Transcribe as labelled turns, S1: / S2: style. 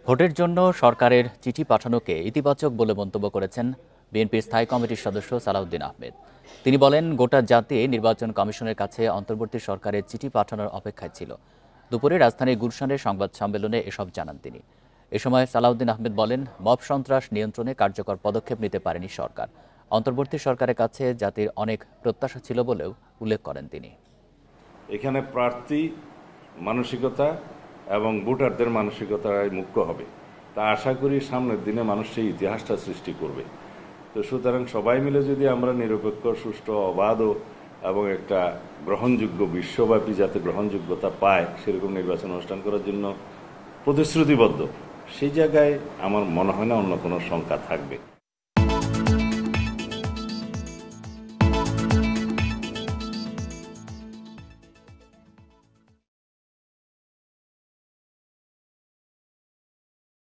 S1: ভোটের জন্য সরকারের চিঠি পাঠানোকে ইতিবাচক বলে মন্তব্য করেছেন বিএনপির স্থায়ী কমিটির সদস্য সালাউদ্দিন আহমেদ। তিনি বলেন, গোটা জাতি নির্বাচন কমিশনের কাছে অন্তর্বর্তী সরকারের চিঠি পাঠানোর অপেক্ষায় ছিল। দুপুরে রাজধানীর গুলশানের সংবাদ সম্মেলনে এসব জানান তিনি। এ সময় সালাউদ্দিন আহমেদ বলেন, মব সন্ত্রাস নিয়ন্ত্রণে কার্যকর পদক্ষেপ নিতে পারেনি সরকার। অন্তর্বর্তী সরকারের কাছে জাতির অনেক প্রত্যাশা ছিল বলেও উল্লেখ করেন তিনি।
S2: এখানে প্রার্থী মানসিকতা এবং ভোটারদের মানসিকতাই মুখ্য হবে। তা আশা করি সামনের দিনে মানুষ সেই ইতিহাসটা সৃষ্টি করবে। তো সুতরাং সবাই মিলে যদি আমরা নিরপেক্ষ, সুষ্ঠু, অবাধ এবং একটা গ্রহণযোগ্য, বিশ্বব্যাপী যাতে গ্রহণযোগ্যতা পায় সেরকম নির্বাচন অনুষ্ঠান করার জন্য প্রতিশ্রুতিবদ্ধ, সেই জায়গায় আমার মনে হয় না অন্য কোনো শঙ্কা থাকবে।